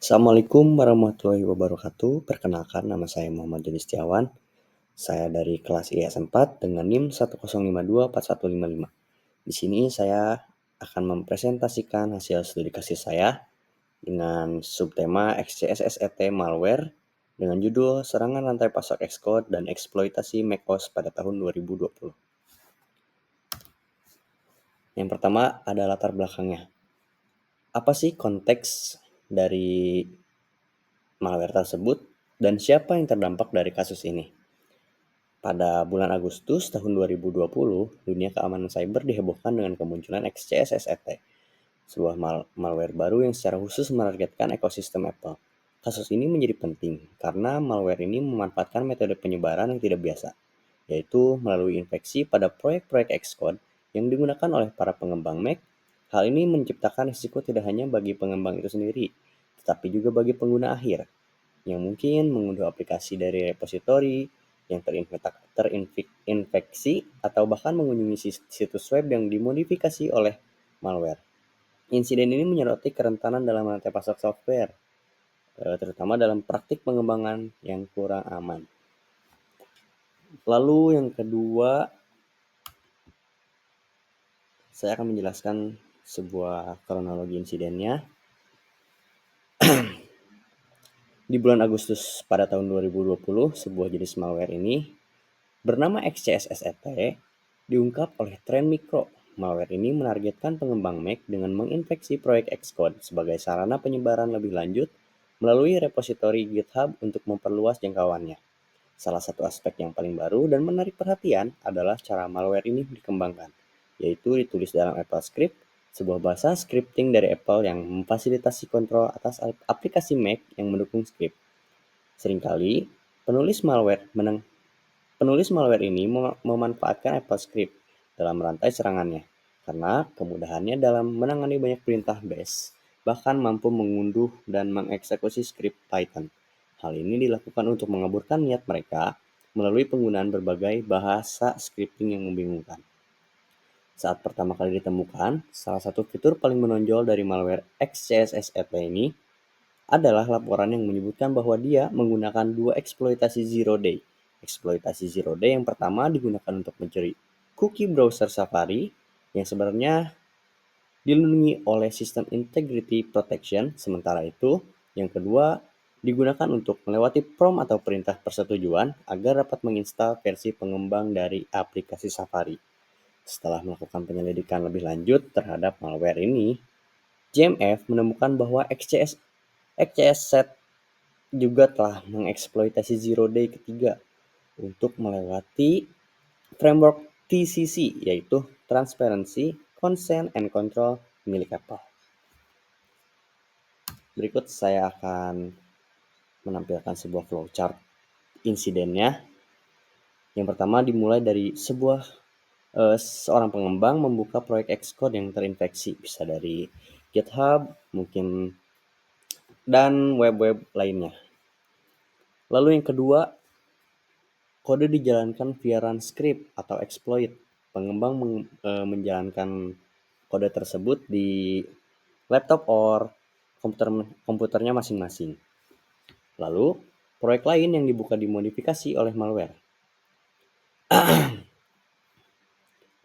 Assalamualaikum warahmatullahi wabarakatuh. Perkenalkan, nama saya Muhammad Deni Setiawan. Saya dari kelas IS 4 dengan NIM 105245155. Di sini saya akan mempresentasikan hasil studi kasus saya dengan subtema XCSSET malware dengan judul Serangan Rantai Pasok Xcode dan Eksploitasi macOS pada tahun 2020. Yang pertama ada latar belakangnya. Apa sih konteks dari malware tersebut dan siapa yang terdampak dari kasus ini? Pada bulan Agustus tahun 2020, dunia keamanan cyber dihebohkan dengan kemunculan XCSSET, sebuah malware baru yang secara khusus menargetkan ekosistem Apple. Kasus ini menjadi penting karena malware ini memanfaatkan metode penyebaran yang tidak biasa, yaitu melalui infeksi pada proyek-proyek Xcode yang digunakan oleh para pengembang Mac. Hal ini menciptakan risiko tidak hanya bagi pengembang itu sendiri, tetapi juga bagi pengguna akhir yang mungkin mengunduh aplikasi dari repositori yang terinfeksi atau bahkan mengunjungi situs web yang dimodifikasi oleh malware. Insiden ini menyoroti kerentanan dalam rantai pasok software, terutama dalam praktik pengembangan yang kurang aman. Lalu yang kedua, saya akan menjelaskan sebuah kronologi insidennya. Di bulan Agustus pada tahun 2020, sebuah jenis malware ini bernama XCSSET diungkap oleh Trend Micro. Malware ini menargetkan pengembang Mac dengan menginfeksi proyek Xcode sebagai sarana penyebaran lebih lanjut melalui repositori GitHub untuk memperluas jangkauannya. Salah satu aspek yang paling baru dan menarik perhatian adalah cara malware ini dikembangkan, yaitu ditulis dalam AppleScript, sebuah bahasa scripting dari Apple yang memfasilitasi kontrol atas aplikasi Mac yang mendukung script. Seringkali, penulis malware ini memanfaatkan AppleScript dalam rantai serangannya, karena kemudahannya dalam menangani banyak perintah bash, bahkan mampu mengunduh dan mengeksekusi skrip Python. Hal ini dilakukan untuk mengaburkan niat mereka melalui penggunaan berbagai bahasa scripting yang membingungkan. Saat pertama kali ditemukan, salah satu fitur paling menonjol dari malware XCSSET ini adalah laporan yang menyebutkan bahwa dia menggunakan dua eksploitasi zero day. Eksploitasi zero day yang pertama digunakan untuk mencuri cookie browser Safari yang sebenarnya dilindungi oleh sistem integrity protection. Sementara itu, yang kedua digunakan untuk melewati prompt atau perintah persetujuan agar dapat menginstal versi pengembang dari aplikasi Safari. Setelah melakukan penyelidikan lebih lanjut terhadap malware ini, JMF menemukan bahwa XCS juga telah mengeksploitasi zero day ketiga untuk melewati framework TCC, yaitu Transparency, Consent, and Control milik Apple. Berikut saya akan menampilkan sebuah flowchart insidennya. Yang pertama dimulai dari seorang pengembang membuka proyek Xcode yang terinfeksi, bisa dari GitHub, mungkin, dan web-web lainnya. Lalu yang kedua, kode dijalankan via run script atau exploit. Pengembang menjalankan kode tersebut di laptop or komputernya masing-masing. Lalu, proyek lain yang dibuka dimodifikasi oleh malware.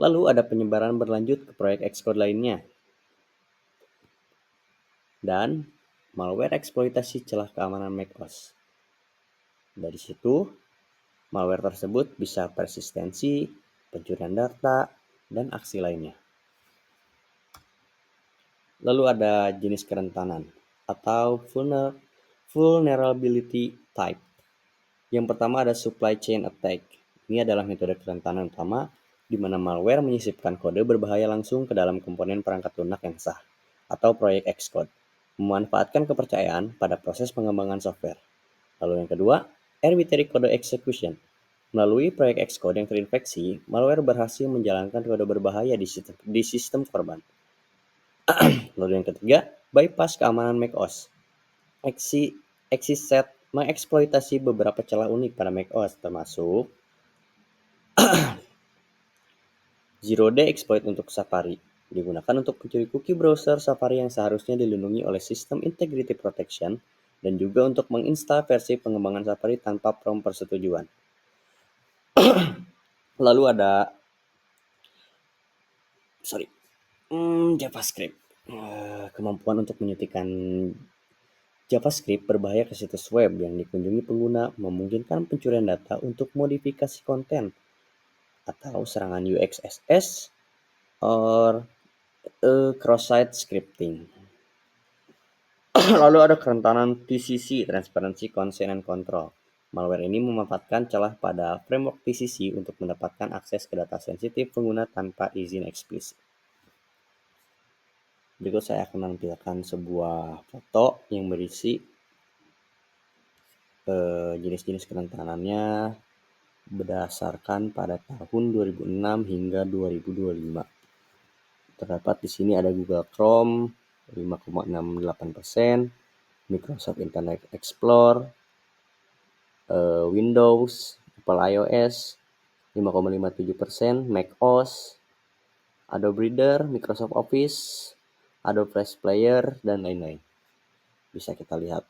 Lalu ada penyebaran berlanjut ke proyek Xcode lainnya. Dan malware eksploitasi celah keamanan macOS. Dari situ, malware tersebut bisa persistensi, pencurian data, dan aksi lainnya. Lalu ada jenis kerentanan atau vulnerability type. Yang pertama ada supply chain attack. Ini adalah metode kerentanan utama di mana malware menyisipkan kode berbahaya langsung ke dalam komponen perangkat lunak yang sah atau proyek Xcode, memanfaatkan kepercayaan pada proses pengembangan software. Lalu yang kedua, arbitrary code execution. Melalui proyek Xcode yang terinfeksi, malware berhasil menjalankan kode berbahaya di sistem korban. Lalu yang ketiga, bypass keamanan macOS. XCSET mengeksploitasi beberapa celah unik pada macOS, termasuk zero day exploit untuk Safari. Digunakan untuk mencuri cookie browser Safari yang seharusnya dilindungi oleh sistem integrity protection dan juga untuk menginstal versi pengembangan Safari tanpa prompt persetujuan. Lalu ada JavaScript. Kemampuan untuk menyuntikkan JavaScript berbahaya ke situs web yang dikunjungi pengguna, memungkinkan pencurian data untuk modifikasi konten atau serangan UXSS or cross-site scripting. Lalu ada kerentanan TCC, Transparency, Consent, and Control. Malware ini memanfaatkan celah pada framework TCC untuk mendapatkan akses ke data sensitif pengguna tanpa izin eksplisit. Berikut saya akan menampilkan sebuah foto yang berisi jenis-jenis kerentanannya berdasarkan pada tahun 2006 hingga 2025. Terdapat di sini ada Google Chrome 5,68%, Microsoft Internet Explorer, Windows, Apple iOS 5,57%, Mac OS, Adobe Reader, Microsoft Office, Adobe Flash Player, dan lain-lain. Bisa kita lihat.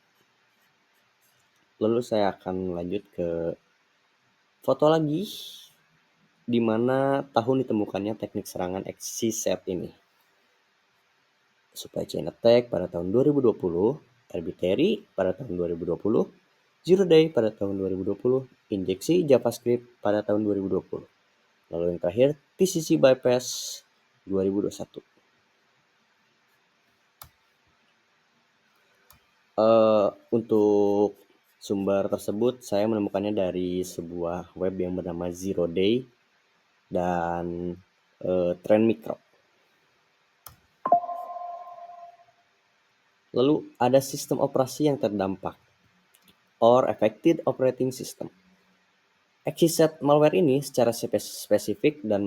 Lalu saya akan lanjut ke foto lagi, di mana tahun ditemukannya teknik serangan XCZ ini. Supply Chain Attack pada tahun 2020, Arbitrary pada tahun 2020, Zero Day pada tahun 2020, injeksi JavaScript pada tahun 2020. Lalu yang terakhir, TCC Bypass 2021. Untuk sumber tersebut saya menemukannya dari sebuah web yang bernama Zero Day dan Trend Micro. Lalu ada sistem operasi yang terdampak or affected operating system. XCZ malware ini secara spesifik dan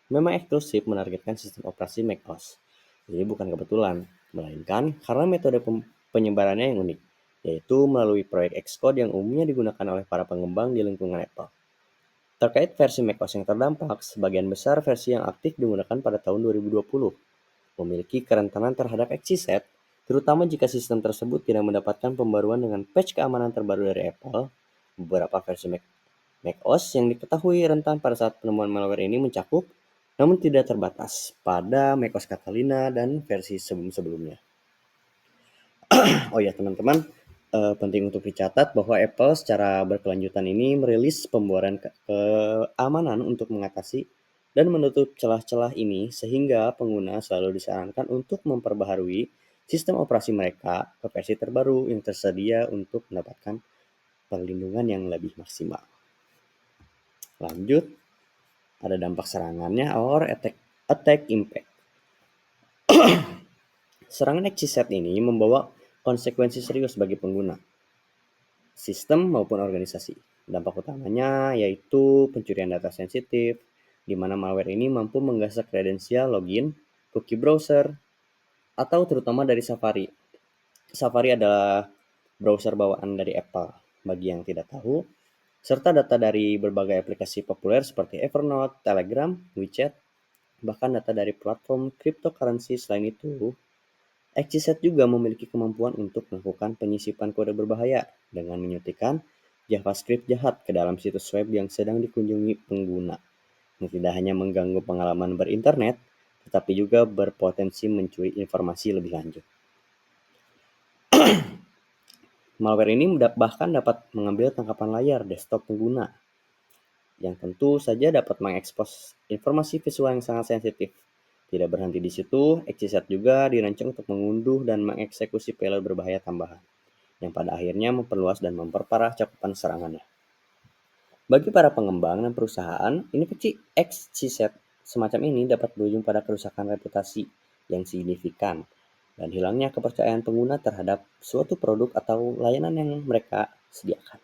memang eksklusif menargetkan sistem operasi macOS. Jadi bukan kebetulan, melainkan karena metode penyebarannya yang unik, yaitu melalui proyek Xcode yang umumnya digunakan oleh para pengembang di lingkungan Apple. Terkait versi macOS yang terdampak, sebagian besar versi yang aktif digunakan pada tahun 2020 memiliki kerentanan terhadap XCZ, terutama jika sistem tersebut tidak mendapatkan pembaruan dengan patch keamanan terbaru dari Apple. Beberapa versi macOS yang diketahui rentan pada saat penemuan malware ini mencakup, namun tidak terbatas, pada macOS Catalina dan versi sebelum-sebelumnya. Oh ya teman-teman, penting untuk dicatat bahwa Apple secara berkelanjutan ini merilis pembuaran keamanan untuk mengatasi dan menutup celah-celah ini sehingga pengguna selalu disarankan untuk memperbaharui sistem operasi mereka ke versi terbaru yang tersedia untuk mendapatkan perlindungan yang lebih maksimal. Lanjut, ada dampak serangannya or attack impact. Serangan XCZ ini membawa konsekuensi serius bagi pengguna, sistem maupun organisasi. Dampak utamanya yaitu pencurian data sensitif, di mana malware ini mampu menggasak kredensial login, cookie browser, atau terutama dari Safari. Safari adalah browser bawaan dari Apple, bagi yang tidak tahu, serta data dari berbagai aplikasi populer seperti Evernote, Telegram, WeChat, bahkan data dari platform cryptocurrency. Selain itu, XCZ juga memiliki kemampuan untuk melakukan penyisipan kode berbahaya dengan menyuntikkan JavaScript jahat ke dalam situs web yang sedang dikunjungi pengguna, yang tidak hanya mengganggu pengalaman berinternet, tetapi juga berpotensi mencuri informasi lebih lanjut. Malware ini bahkan dapat mengambil tangkapan layar desktop pengguna, yang tentu saja dapat mengekspos informasi visual yang sangat sensitif. Tidak berhenti di situ, XCZ juga dirancang untuk mengunduh dan mengeksekusi payload berbahaya tambahan, yang pada akhirnya memperluas dan memperparah cakupan serangannya. Bagi para pengembang dan perusahaan, infeksi XCZ semacam ini dapat berujung pada kerusakan reputasi yang signifikan dan hilangnya kepercayaan pengguna terhadap suatu produk atau layanan yang mereka sediakan.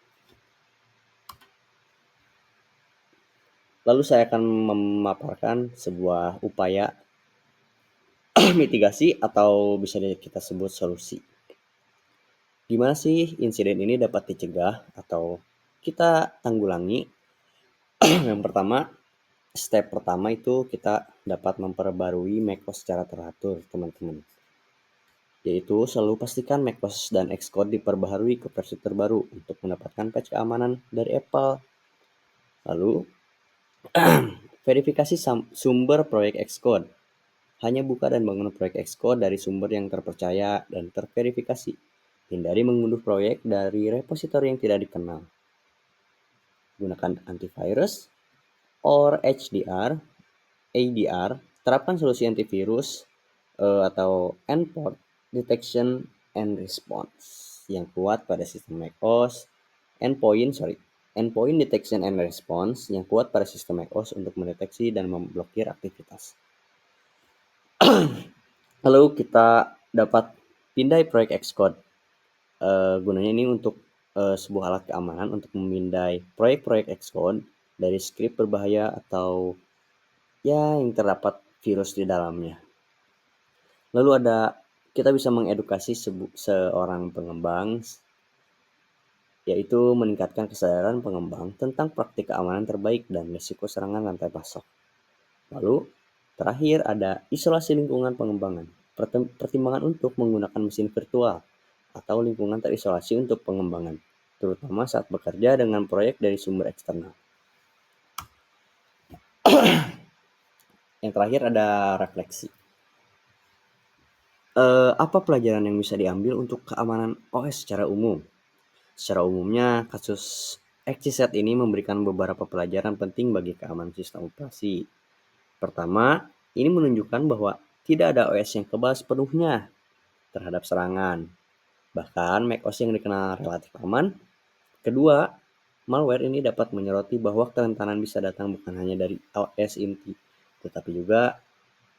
Lalu saya akan memaparkan sebuah upaya mitigasi atau bisa kita sebut solusi. Gimana sih insiden ini dapat dicegah atau kita tanggulangi? Yang pertama, Step pertama itu kita dapat memperbarui macOS secara teratur, teman-teman. Yaitu selalu pastikan macOS dan Xcode diperbaharui ke versi terbaru untuk mendapatkan patch keamanan dari Apple. Lalu, verifikasi sumber proyek Xcode. Hanya buka dan bangun proyek Xcode dari sumber yang terpercaya dan terverifikasi. Hindari mengunduh proyek dari repositori yang tidak dikenal. Gunakan antivirus or HDR, ADR. Terapkan solusi antivirus atau endpoint detection and response yang kuat pada sistem macOS. Endpoint detection and response yang kuat pada sistem macOS untuk mendeteksi dan memblokir aktivitas. Lalu kita dapat pindai proyek Xcode. Gunanya ini untuk sebuah alat keamanan untuk memindai proyek-proyek Xcode dari skrip berbahaya atau ya yang terdapat virus di dalamnya. Lalu kita bisa mengedukasi seorang pengembang, yaitu meningkatkan kesadaran pengembang tentang praktik keamanan terbaik dan risiko serangan rantai pasok. Lalu terakhir ada isolasi lingkungan pengembangan. Pertimbangan untuk menggunakan mesin virtual atau lingkungan terisolasi untuk pengembangan, terutama saat bekerja dengan proyek dari sumber eksternal. Yang terakhir ada refleksi. Apa pelajaran yang bisa diambil untuk keamanan OS secara umum? Secara umumnya, kasus XYZ ini memberikan beberapa pelajaran penting bagi keamanan sistem operasi. Pertama, ini menunjukkan bahwa tidak ada OS yang kebal sepenuhnya terhadap serangan. Bahkan macOS yang dikenal relatif aman. Kedua, malware ini dapat menyoroti bahwa kerentanan bisa datang bukan hanya dari OS inti, tetapi juga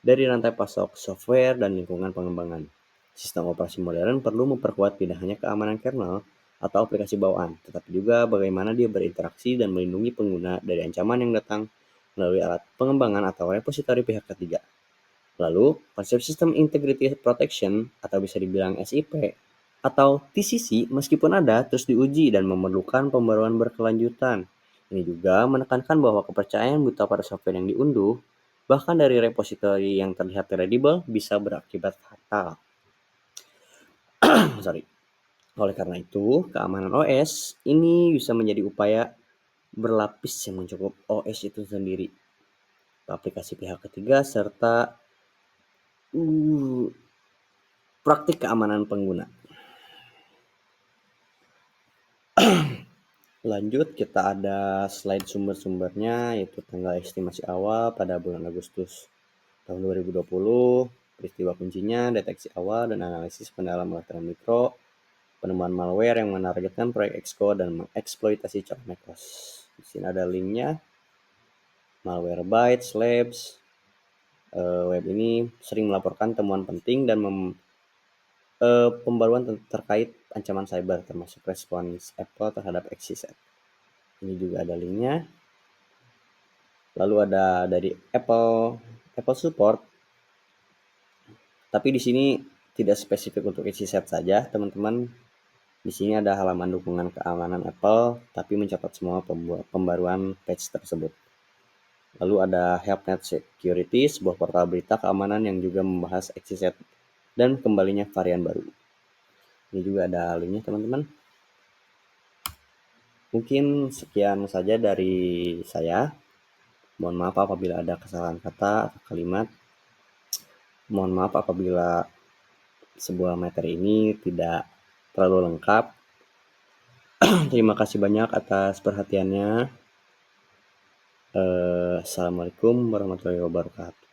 dari rantai pasok software dan lingkungan pengembangan. Sistem operasi modern perlu memperkuat tidak hanya keamanan kernel atau aplikasi bawaan, tetapi juga bagaimana dia berinteraksi dan melindungi pengguna dari ancaman yang datang melalui alat pengembangan atau repositori pihak ketiga. Lalu, konsep System Integrity Protection atau bisa dibilang SIP atau TCC meskipun ada terus diuji dan memerlukan pembaruan berkelanjutan. Ini juga menekankan bahwa kepercayaan buta pada software yang diunduh, bahkan dari repositori yang terlihat kredibel, bisa berakibat fatal. Sorry. Oleh karena itu, keamanan OS ini bisa menjadi upaya berlapis yang mencakup OS itu sendiri, aplikasi pihak ketiga, serta praktik keamanan pengguna. Lanjut, kita ada slide sumber-sumbernya, yaitu tanggal estimasi awal pada bulan Agustus tahun 2020, peristiwa kuncinya, deteksi awal dan analisis pendalam elektronik mikro, penemuan malware yang menargetkan proyek Xcode dan mengeksploitasi celah macOS. Di sini ada linknya, Malwarebytes Labs. Web ini sering melaporkan temuan penting dan pembaruan terkait ancaman cyber, termasuk respons Apple terhadap XYZ. Ini juga ada linknya. Lalu ada dari Apple Support. Tapi di sini tidak spesifik untuk XYZ saja, teman-teman. Di sini ada halaman dukungan keamanan Apple, tapi mencatat semua pembaruan patch tersebut. Lalu ada HelpNet Security, sebuah portal berita keamanan yang juga membahas XYZ dan kembalinya varian baru. Ini juga ada linknya, teman-teman. Mungkin sekian saja dari saya. Mohon maaf apabila ada kesalahan kata atau kalimat. Mohon maaf apabila sebuah materi ini tidak terlalu lengkap. Terima kasih banyak atas perhatiannya. Assalamualaikum warahmatullahi wabarakatuh.